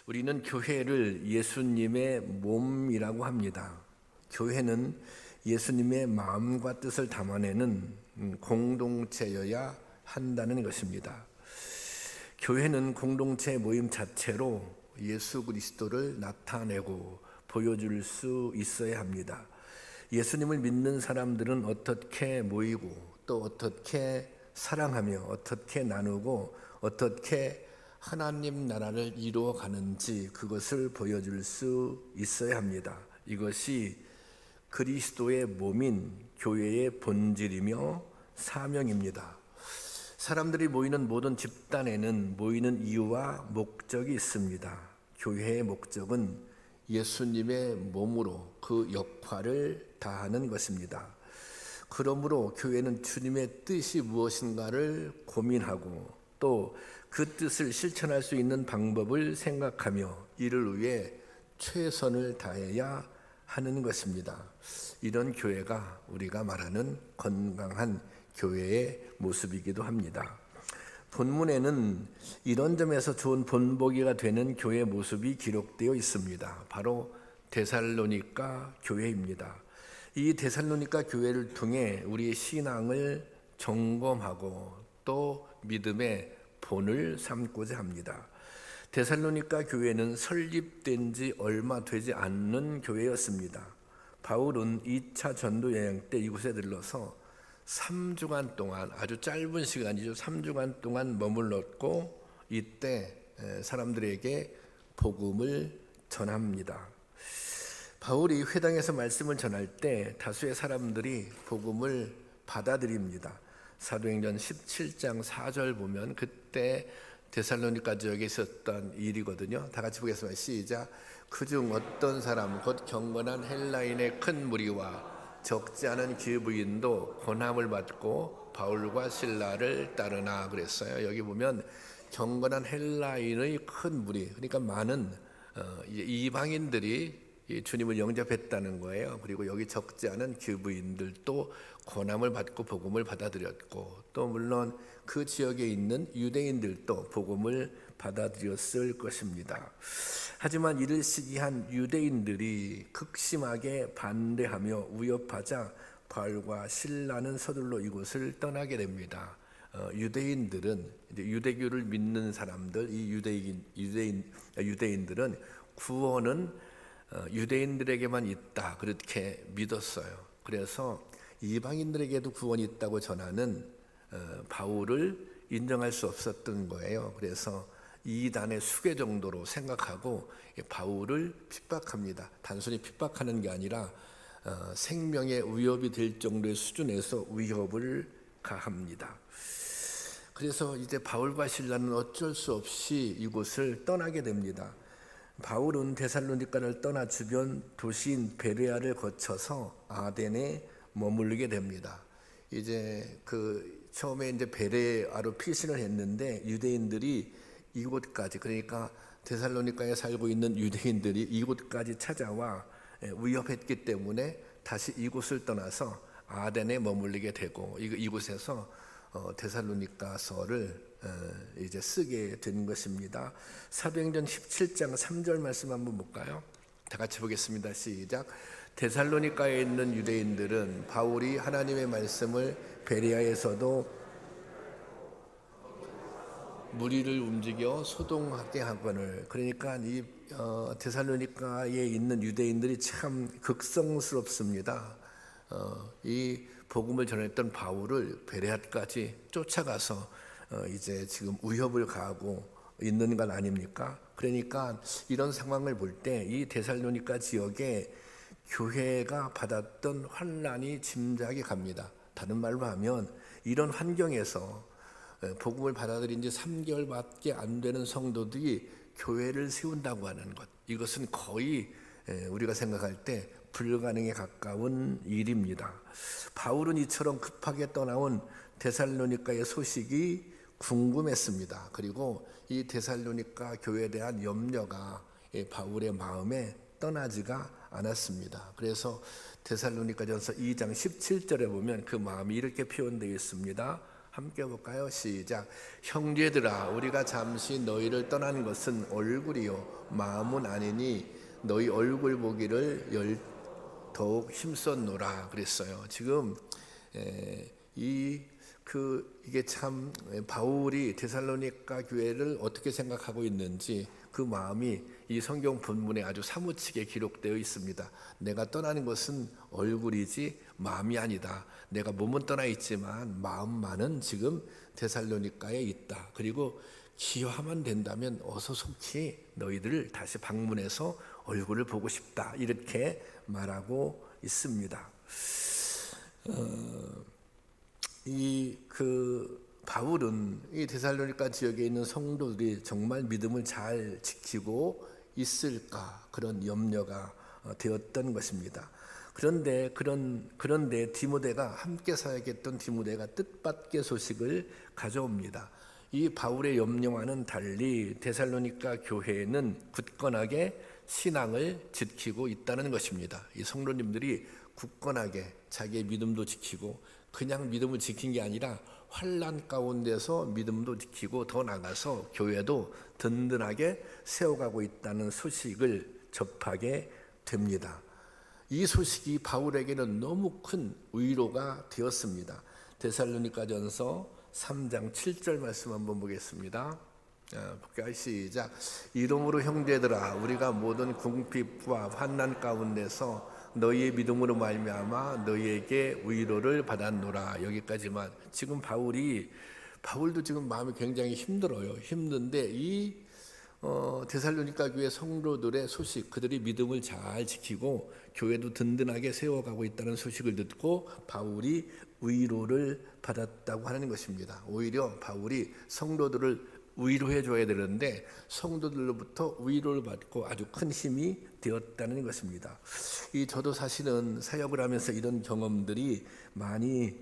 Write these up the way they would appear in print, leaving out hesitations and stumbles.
우리는 교회를 예수님의 몸이라고 합니다. 교회는 예수님의 마음과 뜻을 담아내는 공동체여야 한다는 것입니다. 교회는 공동체 모임 자체로 예수 그리스도를 나타내고 보여줄 수 있어야 합니다. 예수님을 믿는 사람들은 어떻게 모이고 또 어떻게 사랑하며 어떻게 나누고 어떻게 하나님 나라를 이루어 가는지 그것을 보여줄 수 있어야 합니다. 이것이 그리스도의 몸인 교회의 본질이며 사명입니다. 사람들이 모이는 모든 집단에는 모이는 이유와 목적이 있습니다. 교회의 목적은 예수님의 몸으로 그 역할을 다하는 것입니다. 그러므로 교회는 주님의 뜻이 무엇인가를 고민하고 또 그 뜻을 실천할 수 있는 방법을 생각하며 이를 위해 최선을 다해야 하는 것입니다. 이런 교회가 우리가 말하는 건강한 교회의 모습이기도 합니다. 본문에는 이런 점에서 좋은 본보기가 되는 교회의 모습이 기록되어 있습니다. 바로 데살로니가 교회입니다. 이 데살로니가 교회를 통해 우리의 신앙을 점검하고 또 믿음의 본을 삼고자 합니다. 데살로니가 교회는 설립된 지 얼마 되지 않는 교회였습니다. 바울은 2차 전도 여행 때 이곳에 들러서 3주간 동안, 아주 짧은 시간이죠. 3주간 동안 머물렀고 이때 사람들에게 복음을 전합니다. 바울이 회당에서 말씀을 전할 때 다수의 사람들이 복음을 받아들입니다. 사도행전 17장 4절 보면 그때 데살로니가 지역에 있었던 일이거든요. 다 같이 보겠습니다. 시작. 그중 어떤 사람 곧 경건한 헬라인의 큰 무리와 적지 않은 기부인도 고난을 받고 바울과 실라를 따르나 그랬어요. 여기 보면 경건한 헬라인의 큰 무리, 그러니까 많은 이방인들이 주님을 영접했다는 거예요. 그리고 여기 적지 않은 기부인들도 고난을 받고 복음을 받아들였고 또 물론 그 지역에 있는 유대인들도 복음을 받아들였을 것입니다. 하지만 이를 시기한 유대인들이 극심하게 반대하며 위협하자 바울과 실라는 서둘러 이곳을 떠나게 됩니다. 유대인들은 이제 유대교를 믿는 사람들, 이 유대인들은 구원은 유대인들에게만 있다 그렇게 믿었어요. 그래서 이방인들에게도 구원이 있다고 전하는 바울을 인정할 수 없었던 거예요. 그래서 이단의 수괴 정도로 생각하고 바울을 핍박합니다. 단순히 핍박하는 게 아니라 생명의 위협이 될 정도의 수준에서 위협을 가합니다. 그래서 이제 바울과 실라는 어쩔 수 없이 이곳을 떠나게 됩니다. 바울은 데살로니가를 떠나 주변 도시인 베레아를 거쳐서 아덴에 머물게 됩니다. 이제 처음에 이제 베레아로 피신을 했는데 유대인들이 이곳까지, 그러니까 데살로니가에 살고 있는 유대인들이 이곳까지 찾아와 위협했기 때문에 다시 이곳을 떠나서 아덴에 머물게 되고 이곳에서 데살로니가서를 이제 쓰게 된 것입니다. 사도행전 17장 3절 말씀 한번 볼까요? 다 같이 보겠습니다. 시작. 데살로니가에 있는 유대인들은 바울이 하나님의 말씀을 베레아에서도 무리를 움직여 소동하게 하거늘. 그러니까 이 데살로니가에 있는 유대인들이 참 극성스럽습니다. 이 복음을 전했던 바울을 베레아까지 쫓아가서 이제 지금 위협을 가하고 있는 건 아닙니까? 그러니까 이런 상황을 볼 때 이 데살로니가 지역에 교회가 받았던 환난이 짐작이 갑니다. 다른 말로 하면 이런 환경에서 복음을 받아들인 지 3개월밖에 안 되는 성도들이 교회를 세운다고 하는 것, 이것은 거의 우리가 생각할 때 불가능에 가까운 일입니다. 바울은 이처럼 급하게 떠나온 데살로니가의 소식이 궁금했습니다. 그리고 이 데살로니가 교회에 대한 염려가 바울의 마음에 떠나지가 않았습니다. 그래서 데살로니가전서 2장 17절에 보면 그 마음이 이렇게 표현되어 있습니다. 함께 볼까요? 시작. 형제들아, 우리가 잠시 너희를 떠나는 것은 얼굴이요 마음은 아니니 너희 얼굴 보기를 더욱 힘썼노라 그랬어요. 지금 이게 참 바울이 데살로니가 교회를 어떻게 생각하고 있는지 그 마음이 이 성경 본문에 아주 사무치게 기록되어 있습니다. 내가 떠나는 것은 얼굴이지 마음이 아니다. 내가 몸은 떠나 있지만 마음만은 지금 데살로니가에 있다. 그리고 기회만 된다면 어서 속히 너희들을 다시 방문해서 얼굴을 보고 싶다. 이렇게 말하고 있습니다. 바울은 이 데살로니가 지역에 있는 성도들이 정말 믿음을 잘 지키고 있을까 그런 염려가 되었던 것입니다. 그런데 디모데가 함께 사역했던 디모데가 뜻밖의 소식을 가져옵니다. 이 바울의 염려와는 달리 데살로니가 교회는 굳건하게 신앙을 지키고 있다는 것입니다. 이 성도님들이 굳건하게 자기의 믿음도 지키고 그냥 믿음을 지킨 게 아니라 환난 가운데서 믿음도 지키고 더 나아가서 교회도 든든하게 세워가고 있다는 소식을 접하게 됩니다. 이 소식이 바울에게는 너무 큰 위로가 되었습니다. 데살로니가전서 3장 7절 말씀 한번 보겠습니다. 볼까요? 시작. 이러므로 형제들아, 우리가 모든 궁핍과 환난 가운데서 너희의 믿음으로 말미암아 너희에게 위로를 받았노라. 여기까지만. 지금 바울도 지금 마음이 굉장히 힘들어요. 힘든데 이 데살로니가 교회 성도들의 소식, 그들이 믿음을 잘 지키고 교회도 든든하게 세워가고 있다는 소식을 듣고 바울이 위로를 받았다고 하는 것입니다. 오히려 바울이 성도들을 위로해 줘야 되는데 성도들로부터 위로를 받고 아주 큰 힘이 되었다는 것입니다. 저도 사실은 사역을 하면서 이런 경험들이 많이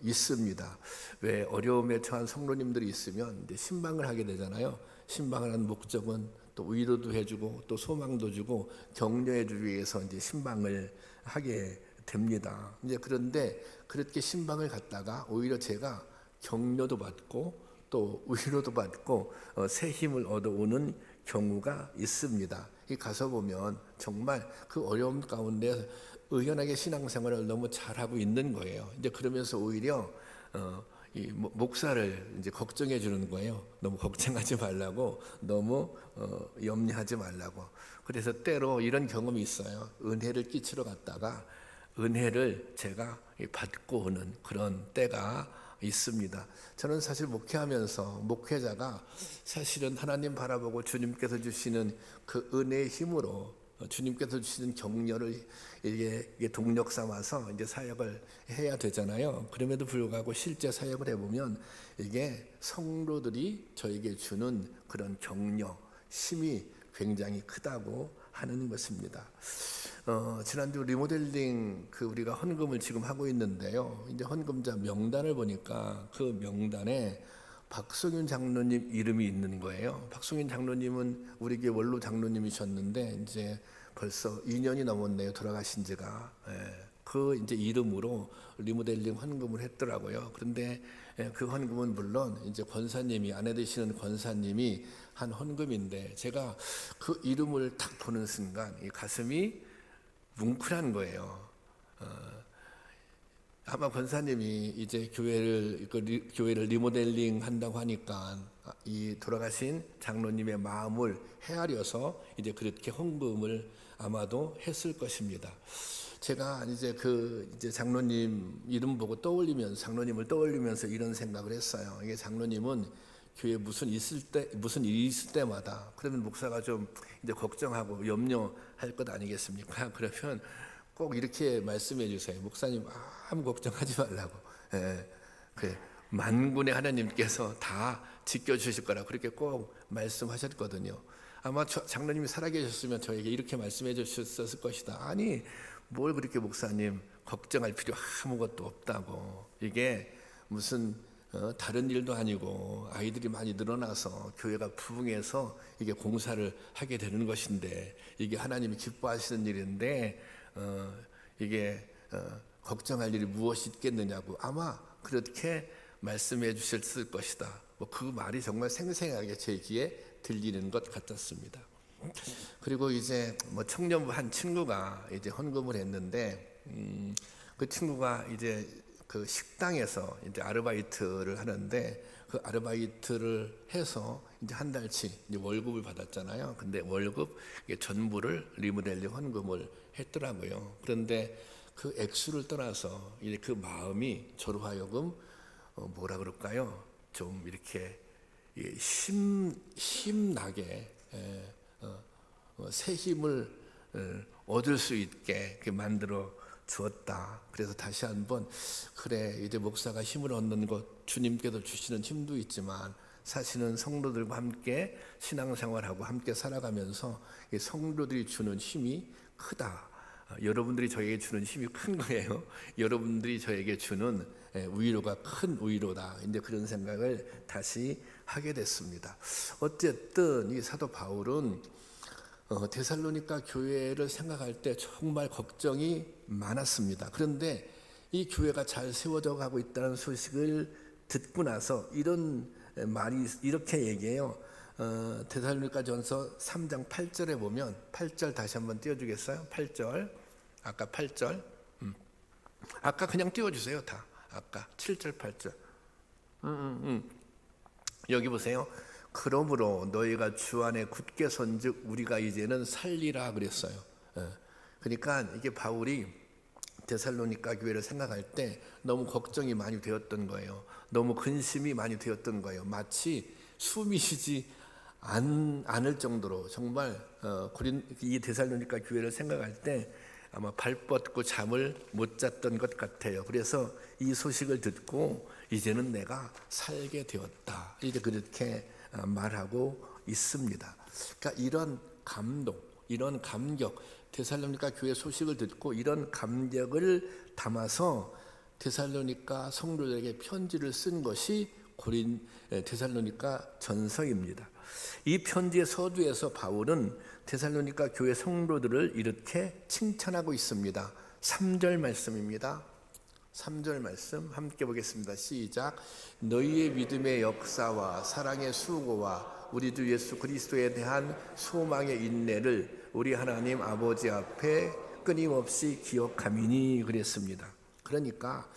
있습니다. 왜 어려움에 처한 성도님들이 있으면 이제 신방을 하게 되잖아요. 신방을 하는 목적은 또 위로도 해주고 또 소망도 주고 격려해주기 위해서 이제 신방을 하게 됩니다. 이제 그런데 그렇게 신방을 갔다가 오히려 제가 격려도 받고 또 위로도 받고 새 힘을 얻어오는 경우가 있습니다. 가서 보면 정말 그 어려움 가운데 의연하게 신앙생활을 너무 잘하고 있는 거예요. 이제 그러면서 오히려 이 목사를 이제 걱정해 주는 거예요. 너무 걱정하지 말라고, 너무 염려하지 말라고. 그래서 때로 이런 경험이 있어요. 은혜를 끼치러 갔다가 은혜를 제가 받고 오는 그런 때가 있습니다. 저는 사실 목회하면서 목회자가 사실은 하나님 바라보고 주님께서 주시는 그 은혜의 힘으로 주님께서 주시는 격려를 이게 동력 삼아서 이제 사역을 해야 되잖아요. 그럼에도 불구하고 실제 사역을 해보면 이게 성도들이 저에게 주는 그런 격려, 힘이 굉장히 크다고 하는 것입니다. 지난주 리모델링 우리가 헌금을 지금 하고 있는데요. 이제 헌금자 명단을 보니까 그 명단에 박송윤 장로님 이름이 있는 거예요. 박송윤 장로님은 우리 교회 원로 장로님이셨는데 이제 벌써 2년이 넘었네요. 돌아가신 지가. 그 이제 이름으로 리모델링 헌금을 했더라고요. 그런데 그 헌금은 물론 이제 권사님이 아내 되시는 권사님이 한 헌금인데 제가 그 이름을 딱 보는 순간 이 가슴이 뭉클한 거예요. 아마 권사님이 이제 교회를 리모델링 한다고 하니까 이 돌아가신 장로님의 마음을 헤아려서 이제 그렇게 헌금을 아마도 했을 것입니다. 제가 이제 이제 장로님 이름 보고 장로님을 떠올리면서 이런 생각을 했어요. 이게 장로님은 교회 무슨 일이 있을 때마다 그러면 목사가 좀 이제 걱정하고 염려할 것 아니겠습니까? 그러면 꼭 이렇게 말씀해 주세요. 목사님 아무 걱정하지 말라고. 만군의 하나님께서 다 지켜주실 거라 그렇게 꼭 말씀하셨거든요. 아마 장로님이 살아계셨으면 저에게 이렇게 말씀해 주셨을 것이다. 아니 뭘 그렇게 목사님 걱정할 필요 아무것도 없다고. 이게 무슨 다른 일도 아니고 아이들이 많이 늘어나서 교회가 부흥해서 이게 공사를 하게 되는 것인데 이게 하나님이 기뻐하시는 일인데 이게 걱정할 일이 무엇이 있겠느냐고 아마 그렇게 말씀해 주셨을 것이다. 뭐 그 말이 정말 생생하게 제 귀에 들리는 것 같았습니다. 그리고 이제 뭐 청년부 한 친구가 이제 헌금을 했는데 그 친구가 이제 그 식당에서 이제 아르바이트를 하는데 그 아르바이트를 해서 이제 한 달치 이제 월급을 받았잖아요. 근데 월급 전부를 리모델링 헌금을 했더라고요. 그런데 그 액수를 떠나서 이제 그 마음이 저로 하여금 뭐라 그럴까요? 좀 이렇게 힘나게 새 힘을 얻을 수 있게 만들어 주었다. 그래서 다시 한번 그래, 이제 목사가 힘을 얻는 것, 주님께서 주시는 힘도 있지만 사실은 성도들과 함께 신앙생활하고 함께 살아가면서 성도들이 주는 힘이 크다. 여러분들이 저에게 주는 힘이 큰 거예요. 여러분들이 저에게 주는 위로가 큰 위로다. 이제 그런 생각을 다시 하게 됐습니다. 어쨌든 이 사도 바울은 데살로니가 교회를 생각할 때 정말 걱정이 많았습니다. 그런데 이 교회가 잘 세워져 가고 있다는 소식을 듣고 나서 이런 말이 이렇게 얘기해요. 데살로니가전서 3장 8절에 보면 8절 다시 한번 띄워주겠어요? 8절 아까 8절 아까 그냥 띄워주세요. 다 아까 7절 8절 여기 보세요. 그러므로 너희가 주 안에 굳게 선즉 우리가 이제는 살리라 그랬어요. 그러니까 이게 바울이 데살로니가 교회를 생각할 때 너무 걱정이 많이 되었던 거예요. 너무 근심이 많이 되었던 거예요. 마치 숨이 쉬지 않을 정도로 정말 이 데살로니가 교회를 생각할 때 아마 발 뻗고 잠을 못 잤던 것 같아요. 그래서 이 소식을 듣고 이제는 내가 살게 되었다. 이제 그렇게 말하고 있습니다. 그러니까 이런 감동, 이런 감격, 데살로니가 교회 소식을 듣고 이런 감격을 담아서 데살로니가 성도들에게 편지를 쓴 것이 데살로니가 전서입니다. 이 편지의 서두에서 바울은 데살로니가 교회 성도들을 이렇게 칭찬하고 있습니다. 3절 말씀입니다. 3절 말씀 함께 보겠습니다. 시작. 너희의 믿음의 역사와 사랑의 수고와 우리 주 예수 그리스도에 대한 소망의 인내를 우리 하나님 아버지 앞에 끊임없이 기억함이니 그랬습니다. 그러니까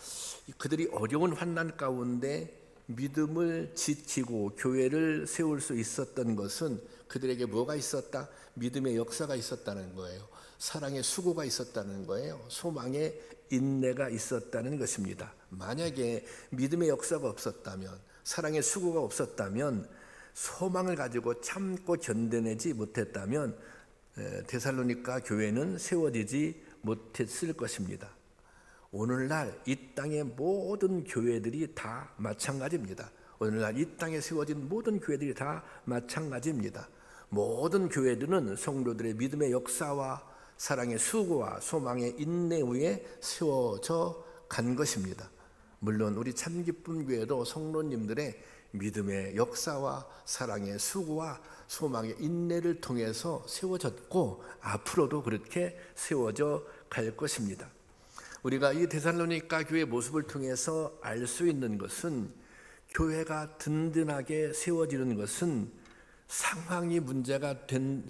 그들이 어려운 환난 가운데 믿음을 지키고 교회를 세울 수 있었던 것은 그들에게 뭐가 있었다? 믿음의 역사가 있었다는 거예요. 사랑의 수고가 있었다는 거예요. 소망의 인내가 있었다는 것입니다. 만약에 믿음의 역사가 없었다면, 사랑의 수고가 없었다면, 소망을 가지고 참고 견뎌내지 못했다면 데살로니가 교회는 세워지지 못했을 것입니다. 오늘날 이 땅의 모든 교회들이 다 마찬가지입니다. 오늘날 이 땅에 세워진 모든 교회들이 다 마찬가지입니다. 모든 교회들은 성도들의 믿음의 역사와 사랑의 수고와 소망의 인내 위에 세워져 간 것입니다. 물론 우리 참기쁨 교회도 성도님들의 믿음의 역사와 사랑의 수고와 소망의 인내를 통해서 세워졌고 앞으로도 그렇게 세워져 갈 것입니다. 우리가 이 데살로니가 교회의 모습을 통해서 알 수 있는 것은 교회가 든든하게 세워지는 것은 상황이 문제가 된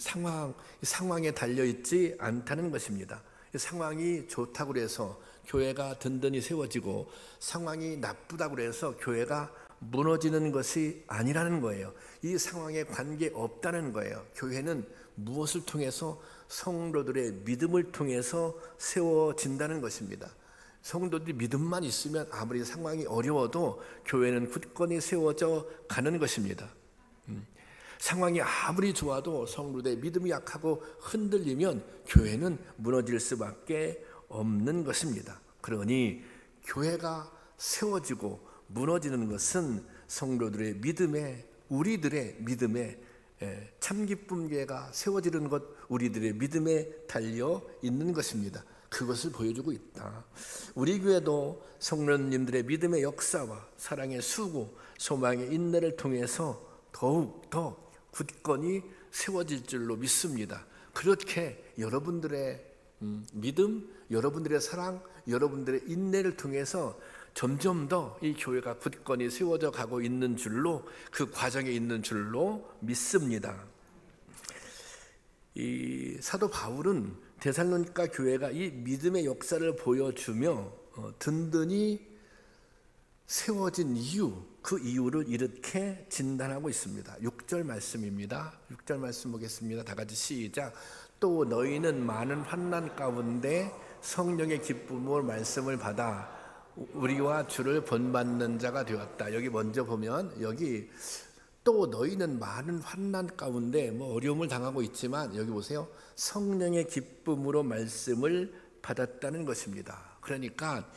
상황에 달려있지 않다는 것입니다. 상황이 좋다고 해서 교회가 든든히 세워지고 상황이 나쁘다고 해서 교회가 무너지는 것이 아니라는 거예요. 이 상황에 관계없다는 거예요. 교회는 무엇을 통해서? 성도들의 믿음을 통해서 세워진다는 것입니다. 성도들이 믿음만 있으면 아무리 상황이 어려워도 교회는 굳건히 세워져 가는 것입니다. 상황이 아무리 좋아도 성도들의 믿음이 약하고 흔들리면 교회는 무너질 수밖에 없는 것입니다. 그러니 교회가 세워지고 무너지는 것은 성도들의 믿음에, 우리들의 믿음에, 참기쁨교회가 세워지는 것, 우리들의 믿음에 달려 있는 것입니다. 그것을 보여주고 있다. 우리 교회도 성도님들의 믿음의 역사와 사랑의 수고, 소망의 인내를 통해서 더욱 더 굳건히 세워질 줄로 믿습니다. 그렇게 여러분들의 믿음, 여러분들의 사랑, 여러분들의 인내를 통해서 점점 더 이 교회가 굳건히 세워져 가고 있는 줄로, 그 과정에 있는 줄로 믿습니다. 이 사도 바울은 데살로니가 교회가 이 믿음의 역사를 보여주며 든든히 세워진 이유, 그 이유를 이렇게 진단하고 있습니다. 6절 말씀입니다. 6절 말씀 보겠습니다. 다 같이 시작. 또 너희는 많은 환난 가운데 성령의 기쁨으로 말씀을 받아 우리와 주를 본받는 자가 되었다. 여기 먼저 보면 여기 또 너희는 많은 환난 가운데 어려움을 당하고 있지만 여기 보세요. 성령의 기쁨으로 말씀을 받았다는 것입니다. 그러니까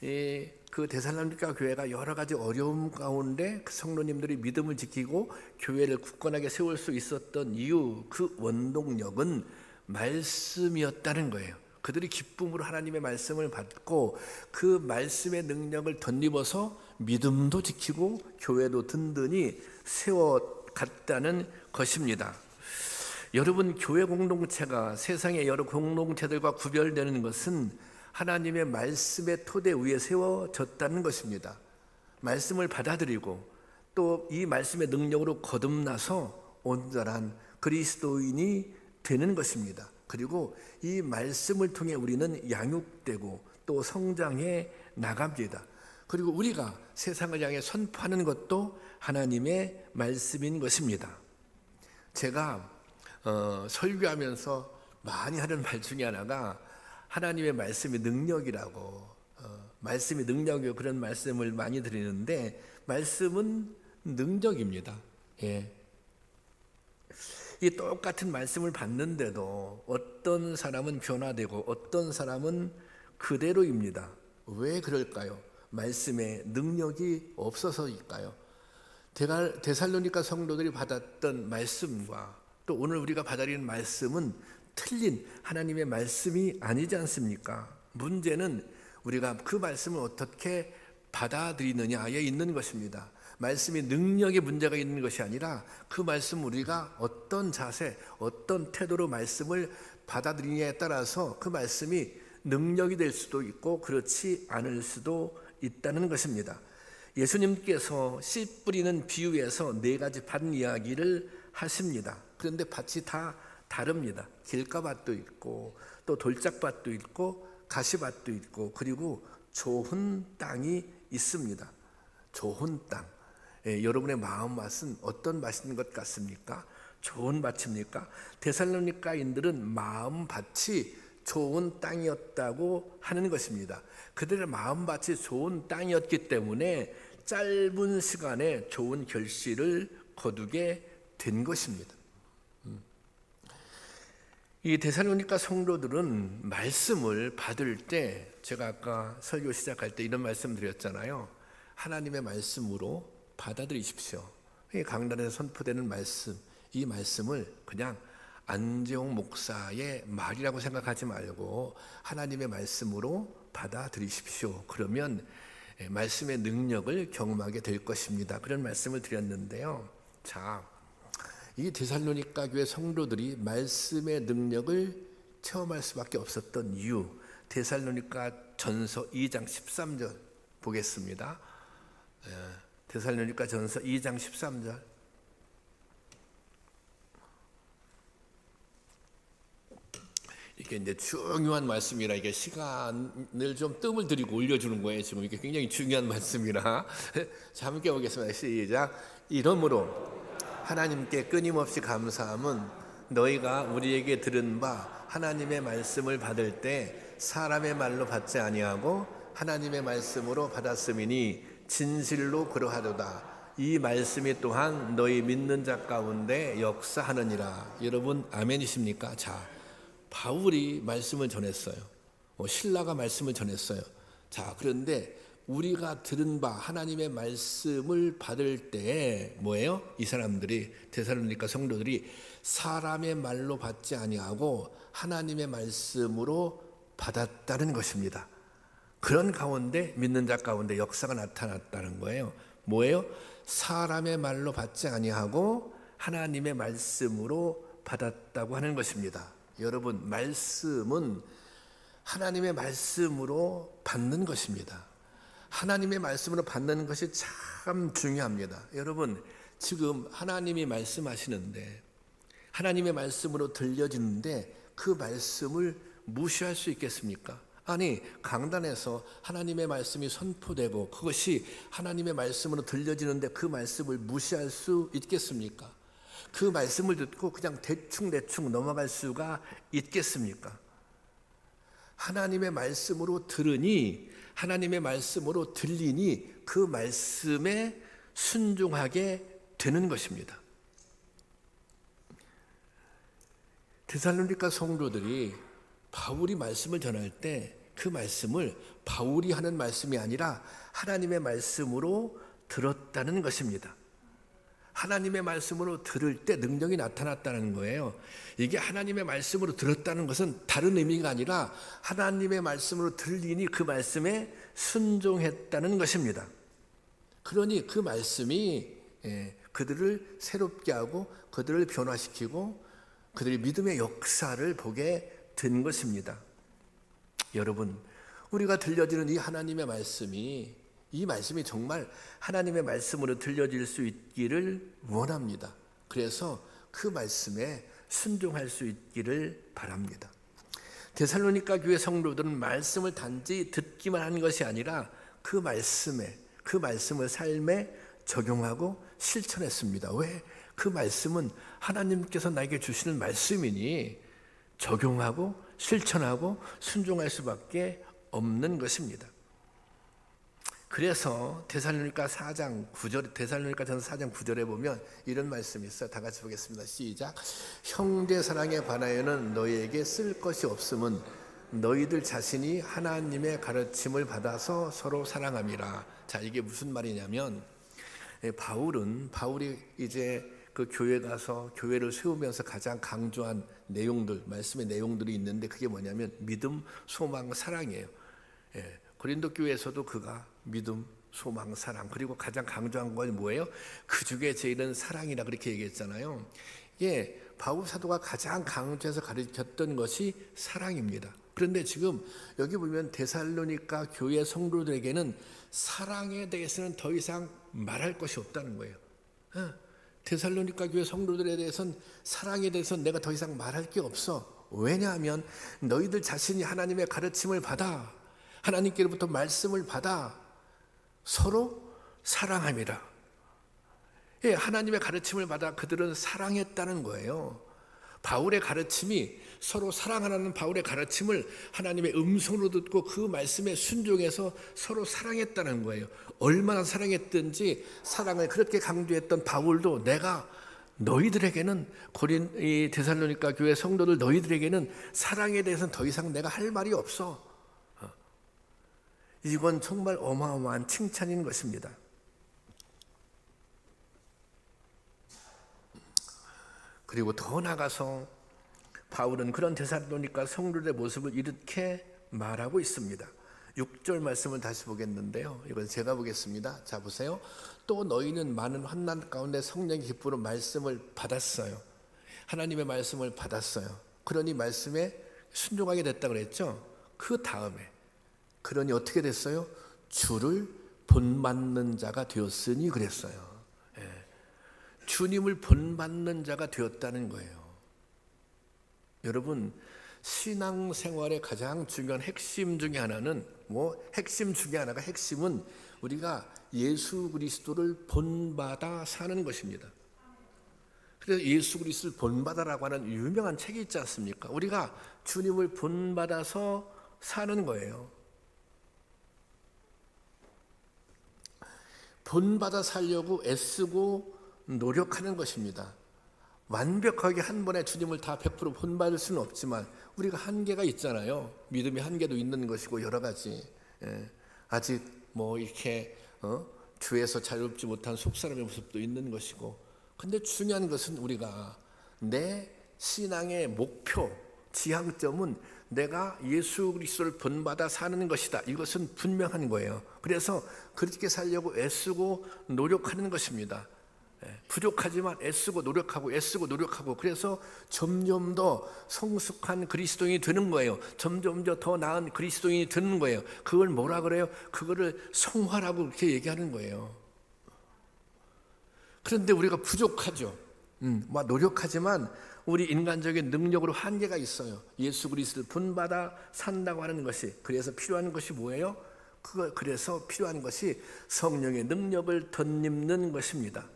그 데살로니가 교회가 여러 가지 어려움 가운데 그 성도님들이 믿음을 지키고 교회를 굳건하게 세울 수 있었던 이유, 그 원동력은 말씀이었다는 거예요. 그들이 기쁨으로 하나님의 말씀을 받고 그 말씀의 능력을 덧입어서 믿음도 지키고 교회도 든든히 세워갔다는 것입니다. 여러분, 교회 공동체가 세상의 여러 공동체들과 구별되는 것은 하나님의 말씀의 토대 위에 세워졌다는 것입니다. 말씀을 받아들이고 또 이 말씀의 능력으로 거듭나서 온전한 그리스도인이 되는 것입니다. 그리고 이 말씀을 통해 우리는 양육되고 또 성장해 나갑니다. 그리고 우리가 세상을 향해 선포하는 것도 하나님의 말씀인 것입니다. 제가 설교하면서 많이 하는 말 중에 하나가 하나님의 말씀이 능력이라고, 말씀이 능력이요, 그런 말씀을 많이 드리는데 말씀은 능력입니다. 예. 이 똑같은 말씀을 받는데도 어떤 사람은 변화되고 어떤 사람은 그대로입니다. 왜 그럴까요? 말씀에 능력이 없어서일까요? 데살로니가 성도들이 받았던 말씀과 또 오늘 우리가 받아들이는 말씀은 틀린 하나님의 말씀이 아니지 않습니까? 문제는 우리가 그 말씀을 어떻게 받아들이느냐에 있는 것입니다. 말씀이 능력의 문제가 있는 것이 아니라 그 말씀 우리가 어떤 자세, 어떤 태도로 말씀을 받아들이냐에 따라서 그 말씀이 능력이 될 수도 있고 그렇지 않을 수도 있다는 것입니다. 예수님께서 씨 뿌리는 비유에서 4가지 밭 이야기를 하십니다. 그런데 밭이 다 다릅니다. 길가밭도 있고 또 돌짝밭도 있고 가시밭도 있고 그리고 좋은 땅이 있습니다. 좋은 땅. 여러분의 마음밭은 어떤 밭인 것 같습니까? 좋은 밭입니까? 데살로니가인들은 마음밭이 좋은 땅이었다고 하는 것입니다. 그들의 마음밭이 좋은 땅이었기 때문에 짧은 시간에 좋은 결실을 거두게 된 것입니다. 이 데살로니가 성도들은 말씀을 받을 때, 제가 아까 설교 시작할 때 이런 말씀 드렸잖아요. 하나님의 말씀으로 받아들이십시오. 강단에서 선포되는 말씀, 이 말씀을 그냥 안재홍 목사의 말이라고 생각하지 말고 하나님의 말씀으로 받아들이십시오. 그러면 말씀의 능력을 경험하게 될 것입니다. 그런 말씀을 드렸는데요. 자, 이 데살로니가 교회 성도들이 말씀의 능력을 체험할 수밖에 없었던 이유, 데살로니가 전서 2장 13절 보겠습니다. 데살로니가 전서 2장 13절. 이게 이제 중요한 말씀이라 이게 시간을 좀 뜸을 들이고 올려주는 거예요. 지금 이게 굉장히 중요한 말씀이라. 자, 함께 보겠습니다. 시작. 이러므로 하나님께 끊임없이 감사함은 너희가 우리에게 들은 바 하나님의 말씀을 받을 때 사람의 말로 받지 아니하고 하나님의 말씀으로 받았음이니 진실로 그러하도다. 이 말씀이 또한 너희 믿는 자 가운데 역사하느니라. 여러분 아멘이십니까? 자, 바울이 말씀을 전했어요. 신라가 말씀을 전했어요. 자, 그런데 우리가 들은 바 하나님의 말씀을 받을 때 뭐예요? 이 사람들이, 데살로니가 성도들이 사람의 말로 받지 아니하고 하나님의 말씀으로 받았다는 것입니다. 그런 가운데 믿는 자 가운데 역사가 나타났다는 거예요. 뭐예요? 사람의 말로 받지 아니하고 하나님의 말씀으로 받았다고 하는 것입니다. 여러분, 말씀은 하나님의 말씀으로 받는 것입니다. 하나님의 말씀으로 받는 것이 참 중요합니다. 여러분, 지금 하나님이 말씀하시는데, 하나님의 말씀으로 들려지는데 그 말씀을 무시할 수 있겠습니까? 아니, 강단에서 하나님의 말씀이 선포되고 그것이 하나님의 말씀으로 들려지는데 그 말씀을 무시할 수 있겠습니까? 그 말씀을 듣고 그냥 대충 넘어갈 수가 있겠습니까? 하나님의 말씀으로 들으니, 하나님의 말씀으로 들리니 그 말씀에 순종하게 되는 것입니다. 데살로니가 성도들이 바울이 말씀을 전할 때 그 말씀을 바울이 하는 말씀이 아니라 하나님의 말씀으로 들었다는 것입니다. 하나님의 말씀으로 들을 때 능력이 나타났다는 거예요. 이게 하나님의 말씀으로 들었다는 것은 다른 의미가 아니라 하나님의 말씀으로 들리니 그 말씀에 순종했다는 것입니다. 그러니 그 말씀이 그들을 새롭게 하고 그들을 변화시키고 그들이 믿음의 역사를 보게 된 것입니다. 여러분, 우리가 들려지는 이 하나님의 말씀이, 이 말씀이 정말 하나님의 말씀으로 들려질 수 있기를 원합니다. 그래서 그 말씀에 순종할 수 있기를 바랍니다. 데살로니가 교회 성도들은 말씀을 단지 듣기만 한 것이 아니라 그 말씀을 삶에 적용하고 실천했습니다. 왜? 그 말씀은 하나님께서 나에게 주시는 말씀이니 적용하고 실천하고 순종할 수밖에 없는 것입니다. 그래서 데살로니가전서 4장 9절에 보면 이런 말씀이 있어요. 다 같이 보겠습니다. 시작. 형제 사랑에 관하여는 너희에게 쓸 것이 없음은 너희들 자신이 하나님의 가르침을 받아서 서로 사랑함이라. 자, 이게 무슨 말이냐면 바울이 이제 그 교회 가서 교회를 세우면서 가장 강조한 내용들, 말씀의 내용들이 있는데 그게 뭐냐면 믿음, 소망, 사랑이에요. 고린도 교회에서도 그가 믿음, 소망, 사랑, 그리고 가장 강조한 건 뭐예요? 그 중에 제일은 사랑이라 그렇게 얘기했잖아요. 바울 사도가 가장 강조해서 가르쳤던 것이 사랑입니다. 그런데 지금 여기 보면 데살로니가 교회 성도들에게는 사랑에 대해서는 더 이상 말할 것이 없다는 거예요. 데살로니가 교회 성도들에 대해서는 사랑에 대해서는 내가 더 이상 말할 게 없어. 왜냐하면 너희들 자신이 하나님의 가르침을 받아, 하나님께로부터 말씀을 받아 서로 사랑함이라. 하나님의 가르침을 받아 그들은 사랑했다는 거예요. 바울의 가르침이, 서로 사랑하라는 바울의 가르침을 하나님의 음성으로 듣고 그 말씀에 순종해서 서로 사랑했다는 거예요. 얼마나 사랑했든지 사랑을 그렇게 강조했던 바울도 내가 너희들에게는, 이 데살로니가 교회 성도들 너희들에게는 사랑에 대해서는 더 이상 내가 할 말이 없어. 이건 정말 어마어마한 칭찬인 것입니다. 그리고 더 나아가서 바울은 그런 데살로니가 성도들의 모습을 이렇게 말하고 있습니다. 6절 말씀을 다시 보겠는데요. 이건 제가 보겠습니다. 자, 보세요. 또 너희는 많은 환난 가운데 성령의 기쁨으로 말씀을 받았어요. 하나님의 말씀을 받았어요. 그러니 말씀에 순종하게 됐다고 그랬죠. 그 다음에 그러니 어떻게 됐어요? 주를 본받는 자가 되었으니 그랬어요. 주님을 본받는 자가 되었다는 거예요. 여러분, 신앙생활의 가장 중요한 핵심 중에 하나는 핵심은 우리가 예수 그리스도를 본받아 사는 것입니다. 그래서 예수 그리스도를 본받아라고 하는 유명한 책이 있지 않습니까? 우리가 주님을 본받아서 사는 거예요. 본받아 살려고 애쓰고 노력하는 것입니다. 완벽하게 한 번에 주님을 다 100% 본받을 수는 없지만 우리가 한계가 있잖아요. 믿음의 한계도 있는 것이고 여러 가지. 아직 이렇게 주에서 자유롭지 못한 속사람의 모습도 있는 것이고. 근데 중요한 것은 우리가 내 신앙의 목표, 지향점은 내가 예수 그리스도를 본받아 사는 것이다. 이것은 분명한 거예요. 그래서 그렇게 살려고 애쓰고 노력하는 것입니다. 부족하지만 애쓰고 노력하고 그래서 점점 더 성숙한 그리스도인이 되는 거예요. 점점 더 나은 그리스도인이 되는 거예요. 그걸 뭐라 그래요? 그거를 성화라고 그렇게 얘기하는 거예요. 그런데 우리가 부족하죠. 노력하지만 우리 인간적인 능력으로 한계가 있어요. 예수 그리스도를 본받아 산다고 하는 것이, 그래서 필요한 것이 뭐예요? 그래서 필요한 것이 성령의 능력을 덧입는 것입니다.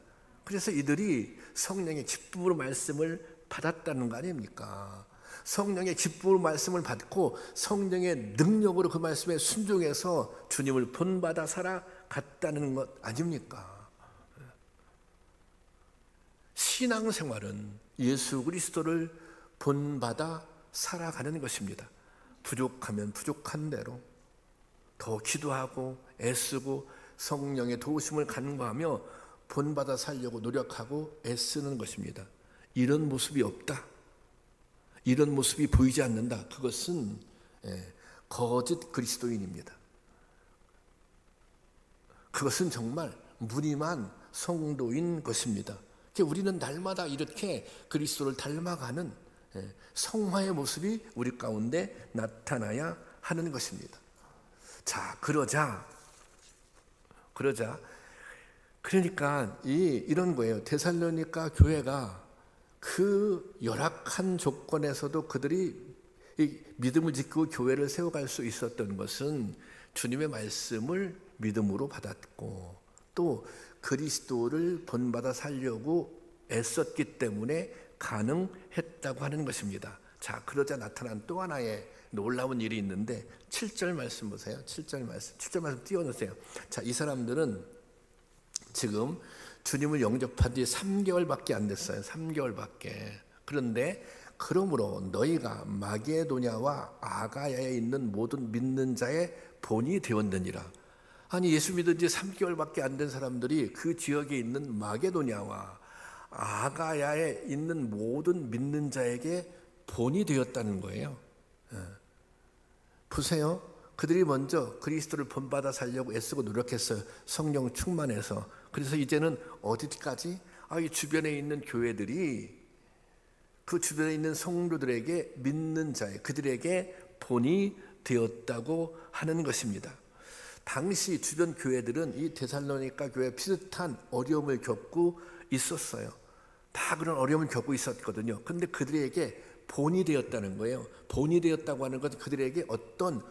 그래서 이들이 성령의 기쁨으로 말씀을 받았다는 거 아닙니까? 성령의 기쁨으로 말씀을 받고 성령의 능력으로 그 말씀에 순종해서 주님을 본받아 살아갔다는 것 아닙니까? 신앙생활은 예수 그리스도를 본받아 살아가는 것입니다. 부족하면 부족한 대로 더 기도하고 애쓰고 성령의 도우심을 간구하며 본받아 살려고 노력하고 애쓰는 것입니다. 이런 모습이 없다, 이런 모습이 보이지 않는다, 그것은 거짓 그리스도인입니다. 그것은 정말 무림한 성도인 것입니다. 우리는 날마다 이렇게 그리스도를 닮아가는 성화의 모습이 우리 가운데 나타나야 하는 것입니다. 자, 그러니까 이런 거예요. 데살로니가 교회가 그 열악한 조건에서도 그들이 이 믿음을 지키고 교회를 세워갈 수 있었던 것은 주님의 말씀을 믿음으로 받았고 또 그리스도를 본받아 살려고 애썼기 때문에 가능했다고 하는 것입니다. 자, 그러자 나타난 또 하나의 놀라운 일이 있는데 7절 말씀 보세요. 7절 말씀 띄워놓으세요. 자, 이 사람들은 지금 주님을 영접한 지 3개월밖에 안 됐어요. 3개월밖에. 그런데 그러므로 너희가 마게도냐와 아가야에 있는 모든 믿는 자의 본이 되었느니라. 아니, 예수 믿은 지 3개월밖에 안 된 사람들이 그 지역에 있는 마게도냐와 아가야에 있는 모든 믿는 자에게 본이 되었다는 거예요. 보세요. 그들이 먼저 그리스도를 본받아 살려고 애쓰고 노력했어요. 성령 충만해서. 그래서 이제는 어디까지? 이 주변에 있는 교회들이 그 주변에 있는 성도들에게 믿는 자에, 그들에게 본이 되었다고 하는 것입니다. 당시 주변 교회들은 이 데살로니가 교회 비슷한 어려움을 겪고 있었어요. 다 그런 어려움을 겪고 있었거든요. 그런데 그들에게 본이 되었다는 거예요. 본이 되었다고 하는 것은 그들에게 어떤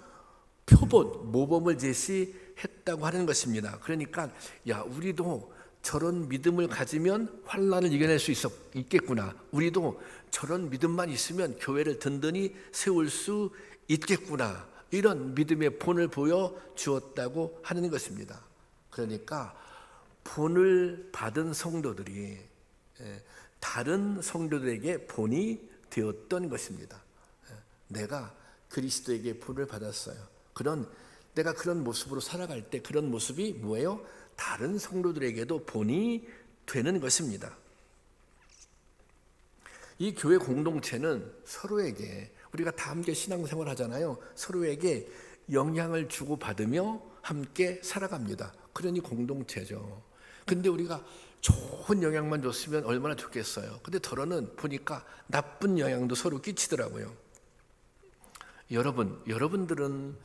표본, 모범을 제시했다고 하는 것입니다. 그러니까 우리도 저런 믿음을 가지면 환난을 이겨낼 수 있겠구나. 우리도 저런 믿음만 있으면 교회를 든든히 세울 수 있겠구나. 이런 믿음의 본을 보여주었다고 하는 것입니다. 그러니까 본을 받은 성도들이 다른 성도들에게 본이 되었던 것입니다. 내가 그리스도에게 본을 받았어요. 내가 그런 모습으로 살아갈 때 그런 모습이 뭐예요? 다른 성도들에게도 본이 되는 것입니다. 이 교회 공동체는 서로에게, 우리가 다 함께 신앙생활 하잖아요. 서로에게 영향을 주고받으며 함께 살아갑니다. 그러니 공동체죠. 근데 우리가 좋은 영향만 줬으면 얼마나 좋겠어요. 근데 더러는 보니까 나쁜 영향도 서로 끼치더라고요. 여러분들은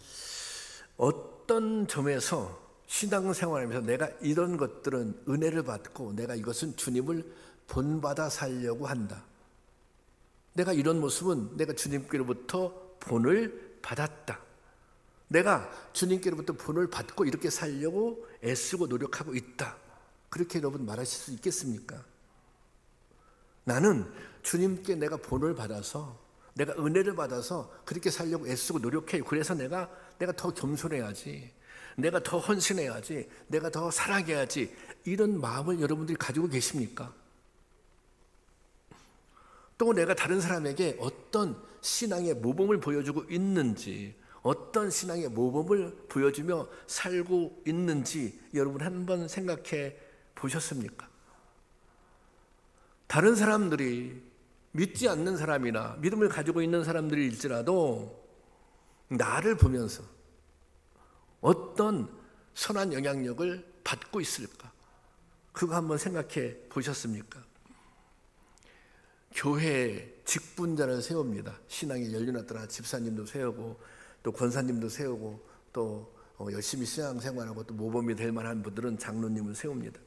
어떤 점에서 신앙생활하면서 내가 이런 것들은 은혜를 받고 내가 이것은 주님을 본받아 살려고 한다. 내가 이런 모습은 내가 주님께로부터 본을 받았다. 내가 주님께로부터 본을 받고 이렇게 살려고 애쓰고 노력하고 있다. 그렇게 여러분 말하실 수 있겠습니까? 나는 주님께 내가 본을 받아서, 내가 은혜를 받아서 그렇게 살려고 애쓰고 노력해요. 그래서 내가 더 겸손해야지, 내가 더 헌신해야지, 내가 더 사랑해야지, 이런 마음을 여러분들이 가지고 계십니까? 또 내가 다른 사람에게 어떤 신앙의 모범을 보여주고 있는지, 어떤 신앙의 모범을 보여주며 살고 있는지 여러분 한번 생각해 보셨습니까? 다른 사람들이, 믿지 않는 사람이나 믿음을 가지고 있는 사람들일지라도 나를 보면서 어떤 선한 영향력을 받고 있을까? 그거 한번 생각해 보셨습니까? 교회에 직분자를 세웁니다. 신앙에 열려놨더라 집사님도 세우고 또 권사님도 세우고 또 열심히 신앙생활하고 또 모범이 될 만한 분들은 장로님을 세웁니다.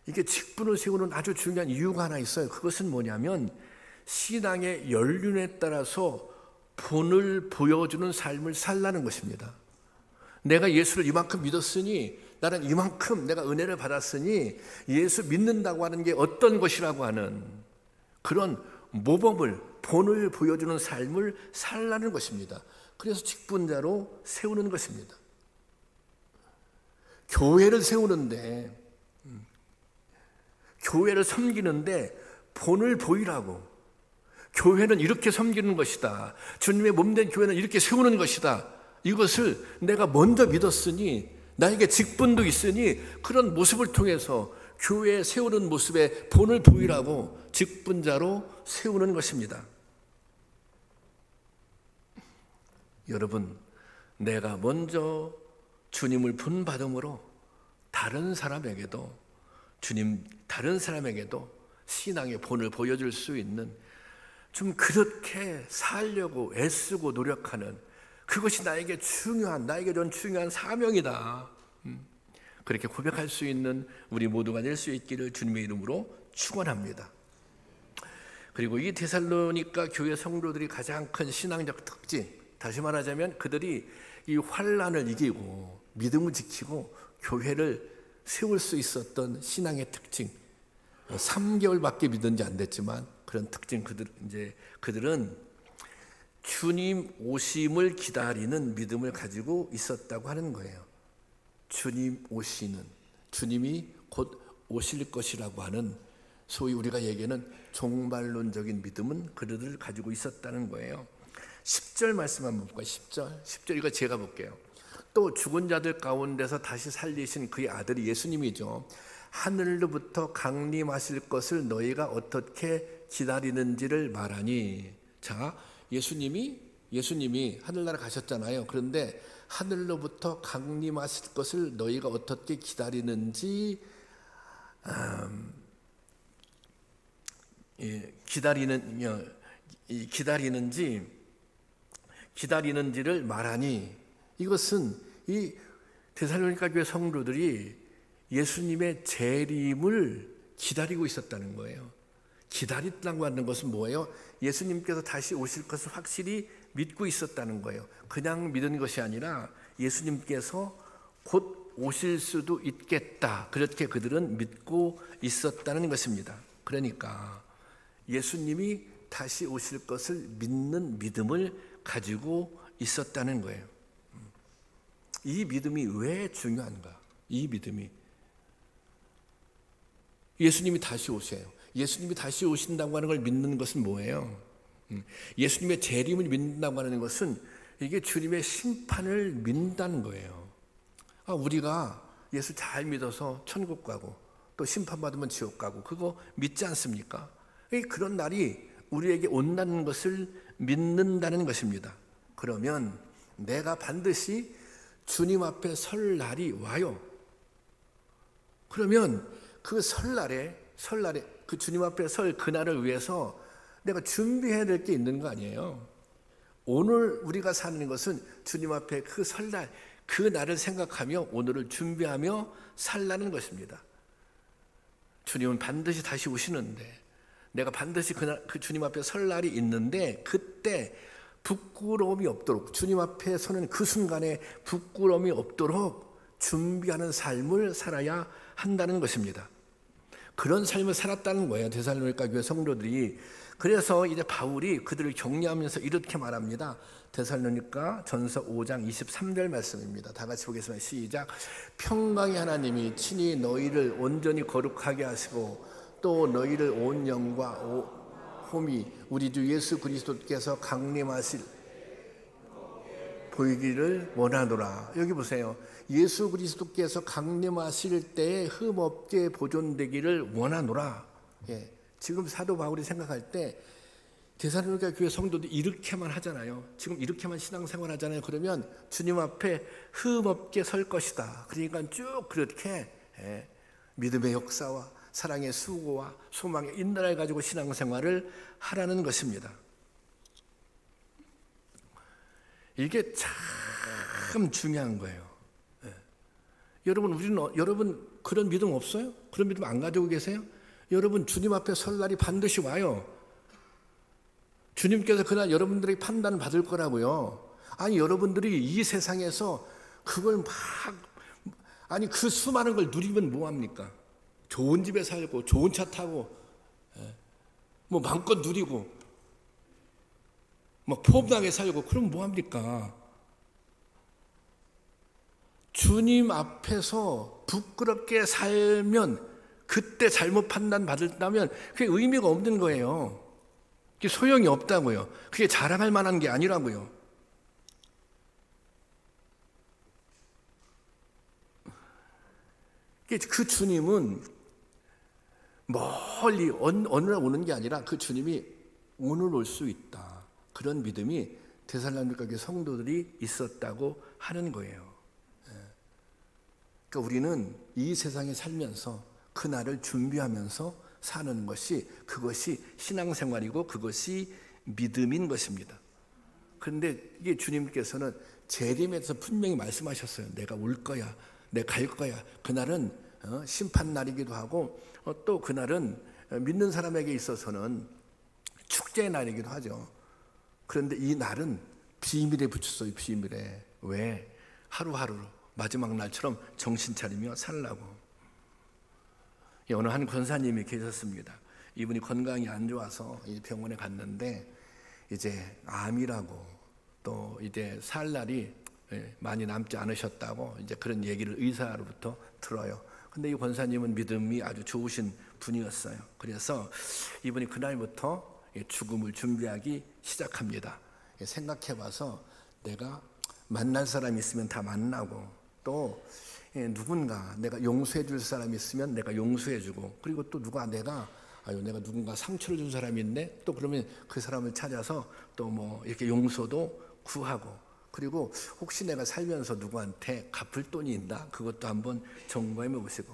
이게 직분을 세우는 아주 중요한 이유가 하나 있어요. 그것은 뭐냐면 신앙의 연륜에 따라서 본을 보여주는 삶을 살라는 것입니다. 내가 예수를 이만큼 믿었으니 나는 이만큼 내가 은혜를 받았으니 예수 믿는다고 하는 게 어떤 것이라고 하는 그런 모범을 본을 보여주는 삶을 살라는 것입니다. 그래서 직분자로 세우는 것입니다. 교회를 세우는데 교회를 섬기는데 본을 보이라고 교회는 이렇게 섬기는 것이다. 주님의 몸된 교회는 이렇게 세우는 것이다. 이것을 내가 먼저 믿었으니 나에게 직분도 있으니 그런 모습을 통해서 교회에 세우는 모습에 본을 보이라고 직분자로 세우는 것입니다. 여러분, 내가 먼저 주님을 본받음으로 다른 사람에게도 신앙의 본을 보여줄 수 있는 좀 그렇게 살려고 애쓰고 노력하는 그것이 나에게 좀 중요한 사명이다. 그렇게 고백할 수 있는 우리 모두가 될 수 있기를 주님의 이름으로 축원합니다. 그리고 이 데살로니가 교회 성도들이 가장 큰 신앙적 특징, 다시 말하자면 그들이 이 환난을 이기고 믿음을 지키고 교회를 세울 수 있었던 신앙의 특징, 3개월밖에 믿은지 안 됐지만 그런 특징, 그들은 주님 오심을 기다리는 믿음을 가지고 있었다고 하는 거예요. 주님 오시는, 주님이 곧 오실 것이라고 하는 소위 우리가 얘기하는 종말론적인 믿음은 그들을 가지고 있었다는 거예요. 10절 말씀 한번 볼까요? 10절 이거 제가 볼게요. 또 죽은 자들 가운데서 다시 살리신 그의 아들이 예수님이죠. 하늘로부터 강림하실 것을 너희가 어떻게 기다리는지를 말하니. 자, 예수님이 하늘나라 가셨잖아요. 그런데 하늘로부터 강림하실 것을 너희가 어떻게 기다리는지 기다리는지를 말하니. 이것은 이 데살로니가 교회 성도들이 예수님의 재림을 기다리고 있었다는 거예요. 기다렸다고 하는 것은 뭐예요? 예수님께서 다시 오실 것을 확실히 믿고 있었다는 거예요. 그냥 믿은 것이 아니라 예수님께서 곧 오실 수도 있겠다. 그렇게 그들은 믿고 있었다는 것입니다. 그러니까 예수님이 다시 오실 것을 믿는 믿음을 가지고 있었다는 거예요. 이 믿음이 왜 중요한가? 이 믿음이 예수님이 다시 오세요. 예수님이 다시 오신다고 하는 걸 믿는 것은 뭐예요? 예수님의 재림을 믿는다고 하는 것은 이게 주님의 심판을 믿는다는 거예요. 우리가 예수 잘 믿어서 천국 가고 또 심판받으면 지옥 가고 그거 믿지 않습니까? 그런 날이 우리에게 온다는 것을 믿는다는 것입니다. 그러면 내가 반드시 주님 앞에 설 날이 와요. 그러면 그 설날에 그 주님 앞에 설 그날을 위해서 내가 준비해야 될 게 있는 거 아니에요. 오늘 우리가 사는 것은 주님 앞에 그 설날, 그 날을 생각하며 오늘을 준비하며 살라는 것입니다. 주님은 반드시 다시 오시는데 내가 반드시 그 주님 앞에 설 날이 있는데 그때 부끄러움이 없도록, 주님 앞에 서는 그 순간에 부끄러움이 없도록 준비하는 삶을 살아야 한다는 것입니다. 그런 삶을 살았다는 거예요, 데살로니가 교회 성도들이. 그래서 이제 바울이 그들을 격려하면서 이렇게 말합니다. 데살로니가 전서 5장 23절 말씀입니다. 다 같이 보겠습니다. 시작. 평강의 하나님이 친히 너희를 온전히 거룩하게 하시고 또 너희를 온 영과 홈이 우리 주 예수 그리스도께서 강림하실 보이기를 원하노라. 여기 보세요. 예수 그리스도께서 강림하실 때에 흠없게 보존되기를 원하노라. 지금 사도 바울이 생각할 때 데살로니가 교회 성도들이 이렇게만 하잖아요. 지금 이렇게만 신앙생활 하잖아요. 그러면 주님 앞에 흠없게 설 것이다. 그러니까 쭉 그렇게 믿음의 역사와 사랑의 수고와 소망의 인내를 가지고 신앙생활을 하라는 것입니다. 이게 참 중요한 거예요. 여러분 그런 믿음 없어요? 그런 믿음 안 가지고 계세요? 여러분 주님 앞에 설 날이 반드시 와요. 주님께서 그날 여러분들의 판단을 받을 거라고요. 아니 여러분들이 이 세상에서 그걸 그 수많은 걸 누리면 뭐합니까? 좋은 집에 살고 좋은 차 타고 뭐 마음껏 누리고 막 포근하게 살고 그럼 뭐합니까? 주님 앞에서 부끄럽게 살면 그때 잘못 판단 받았다면 그게 의미가 없는 거예요. 그게 소용이 없다고요. 그게 자랑할 만한 게 아니라고요. 그 주님은 멀리 어느 날 오는 게 아니라 그 주님이 오늘 올 수 있다. 그런 믿음이 데살로니가 교회 성도들이 있었다고 하는 거예요. 그러니까 우리는 이 세상에 살면서 그날을 준비하면서 사는 것이 그것이 신앙생활이고 그것이 믿음인 것입니다. 그런데 이게 주님께서는 재림에서 분명히 말씀하셨어요. 내가 올 거야. 내가 갈 거야. 그날은 심판 날이기도 하고 또 그날은 믿는 사람에게 있어서는 축제의 날이기도 하죠. 그런데 이 날은 비밀에 붙였어요. 비밀에. 왜? 하루하루 마지막 날처럼 정신 차리며 살라고. 어느 한 권사님이 계셨습니다. 이분이 건강이 안 좋아서 병원에 갔는데 이제 암이라고 또 이제 살 날이 많이 남지 않으셨다고 이제 그런 얘기를 의사로부터 들어요. 근데 이 권사님은 믿음이 아주 좋으신 분이었어요. 그래서 이분이 그날부터 죽음을 준비하기 시작합니다. 생각해봐서 내가 만날 사람이 있으면 다 만나고 또 누군가 내가 용서해 줄 사람이 있으면 내가 용서해 주고 그리고 또 내가 누군가 상처를 준 사람이 있네 또 그러면 그 사람을 찾아서 또 뭐 이렇게 용서도 구하고 그리고 혹시 내가 살면서 누구한테 갚을 돈이 있나 그것도 한번 점검해 보시고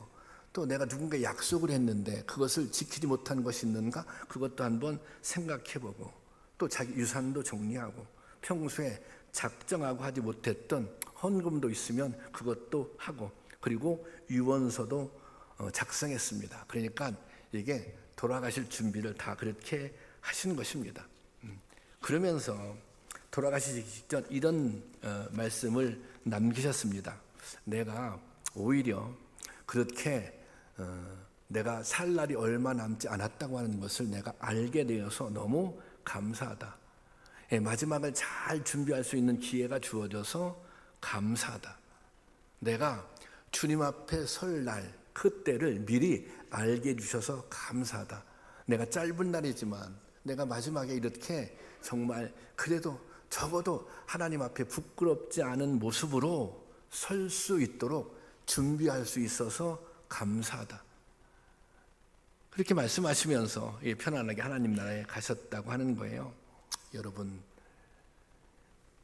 또 내가 누군가 약속을 했는데 그것을 지키지 못한 것이 있는가 그것도 한번 생각해 보고 또 자기 유산도 정리하고 평소에 작정하고 하지 못했던 헌금도 있으면 그것도 하고 그리고 유언서도 작성했습니다. 그러니까 이게 돌아가실 준비를 다 그렇게 하신 것입니다. 그러면서 돌아가시기 직전 이런 말씀을 남기셨습니다. 내가 오히려 그렇게 내가 살 날이 얼마 남지 않았다고 하는 것을 내가 알게 되어서 너무 감사하다. 마지막을 잘 준비할 수 있는 기회가 주어져서 감사하다. 내가 주님 앞에 설 날 그때를 미리 알게 해주셔서 감사하다. 내가 짧은 날이지만 내가 마지막에 이렇게 정말 그래도 적어도 하나님 앞에 부끄럽지 않은 모습으로 설 수 있도록 준비할 수 있어서 감사하다. 그렇게 말씀하시면서 편안하게 하나님 나라에 가셨다고 하는 거예요. 여러분,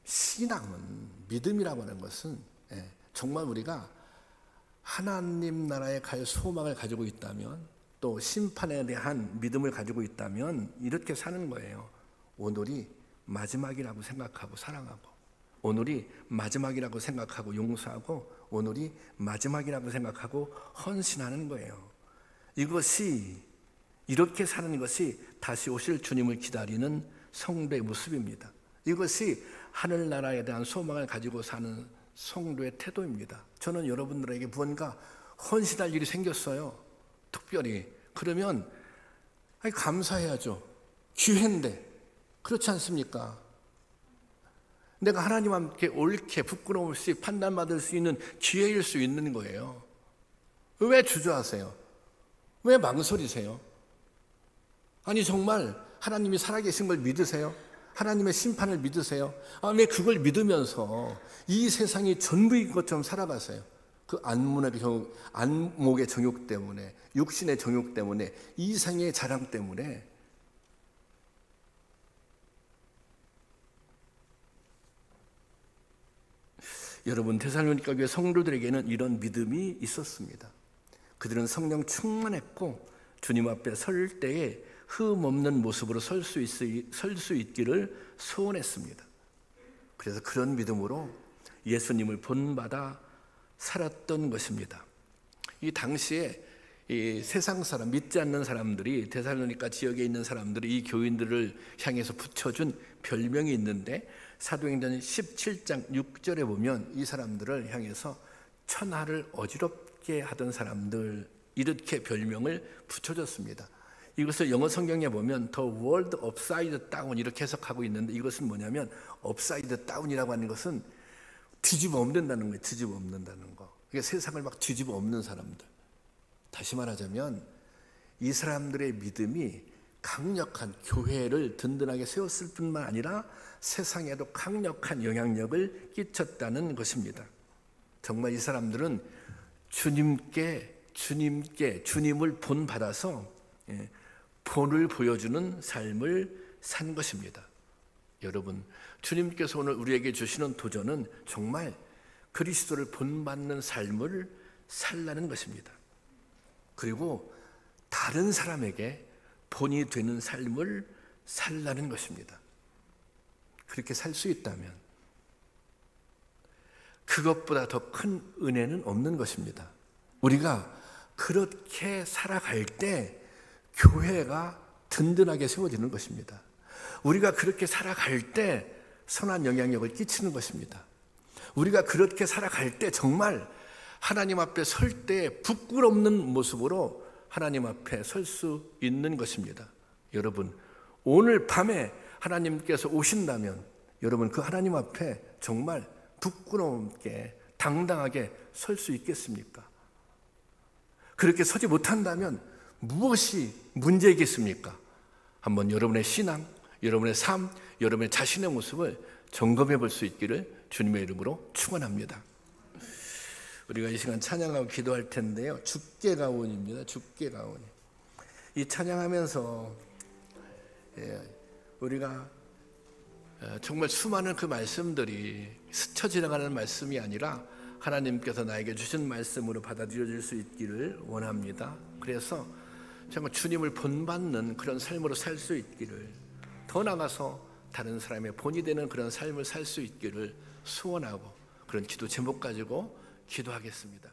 신앙은 믿음이라고 하는 것은 정말 우리가 하나님 나라에 갈 소망을 가지고 있다면 또 심판에 대한 믿음을 가지고 있다면 이렇게 사는 거예요. 오늘이 마지막이라고 생각하고 사랑하고 오늘이 마지막이라고 생각하고 용서하고 오늘이 마지막이라고 생각하고 헌신하는 거예요. 이렇게 사는 것이 다시 오실 주님을 기다리는 성도의 모습입니다. 이것이 하늘나라에 대한 소망을 가지고 사는 성도의 태도입니다. 저는 여러분들에게 무언가 헌신할 일이 생겼어요. 특별히. 그러면 감사해야죠. 기회인데. 그렇지 않습니까? 내가 하나님 함께 옳게 부끄러움 없이 판단받을 수 있는 기회일 수 있는 거예요. 왜 주저하세요? 왜 망설이세요? 아니 정말 하나님이 살아계신 걸 믿으세요? 하나님의 심판을 믿으세요? 왜 그걸 믿으면서 이 세상이 전부인 것처럼 살아가세요? 그 안목의 정욕 때문에, 육신의 정욕 때문에, 이생의 자랑 때문에. 여러분, 데살로니가 교회 성도들에게는 이런 믿음이 있었습니다. 그들은 성령 충만했고 주님 앞에 설 때에 흠 없는 모습으로 설 수 있기를 소원했습니다. 그래서 그런 믿음으로 예수님을 본받아 살았던 것입니다. 이 당시에 이 세상 사람, 믿지 않는 사람들이, 데살로니가 지역에 있는 사람들이 이 교인들을 향해서 붙여준 별명이 있는데, 사도행전 17장 6절에 보면 이 사람들을 향해서 천하를 어지럽게 하던 사람들, 이렇게 별명을 붙여줬습니다. 이것을 영어 성경에 보면 The world upside down 이렇게 해석하고 있는데, 이것은 뭐냐면 upside down이라고 하는 것은 뒤집어 엎는다는 거예요. 뒤집어 엎는다는 거. 이게 세상을 막 뒤집어 엎는 사람들. 다시 말하자면 이 사람들의 믿음이 강력한 교회를 든든하게 세웠을 뿐만 아니라 세상에도 강력한 영향력을 끼쳤다는 것입니다. 정말 이 사람들은 주님을 본받아서 본을 보여주는 삶을 산 것입니다. 여러분, 주님께서 오늘 우리에게 주시는 도전은 정말 그리스도를 본받는 삶을 살라는 것입니다. 그리고 다른 사람에게 본이 되는 삶을 살라는 것입니다. 그렇게 살 수 있다면 그것보다 더 큰 은혜는 없는 것입니다. 우리가 그렇게 살아갈 때 교회가 든든하게 세워지는 것입니다. 우리가 그렇게 살아갈 때 선한 영향력을 끼치는 것입니다. 우리가 그렇게 살아갈 때 정말 하나님 앞에 설 때 부끄럽는 모습으로 하나님 앞에 설 수 있는 것입니다. 여러분, 오늘 밤에 하나님께서 오신다면 여러분 그 하나님 앞에 정말 부끄럽게 당당하게 설 수 있겠습니까? 그렇게 서지 못한다면 무엇이 문제이겠습니까? 한번 여러분의 신앙, 여러분의 삶, 여러분의 자신의 모습을 점검해 볼 수 있기를 주님의 이름으로 축원합니다. 우리가 이 시간 찬양하고 기도할 텐데요, 주께가온입니다. 주께가온. 이 찬양하면서 우리가 정말 수많은 그 말씀들이 스쳐 지나가는 말씀이 아니라 하나님께서 나에게 주신 말씀으로 받아들여질 수 있기를 원합니다. 그래서 정말 주님을 본받는 그런 삶으로 살 수 있기를, 더 나아가서 다른 사람의 본이 되는 그런 삶을 살 수 있기를 소원하고, 그런 기도 제목 가지고 기도하겠습니다.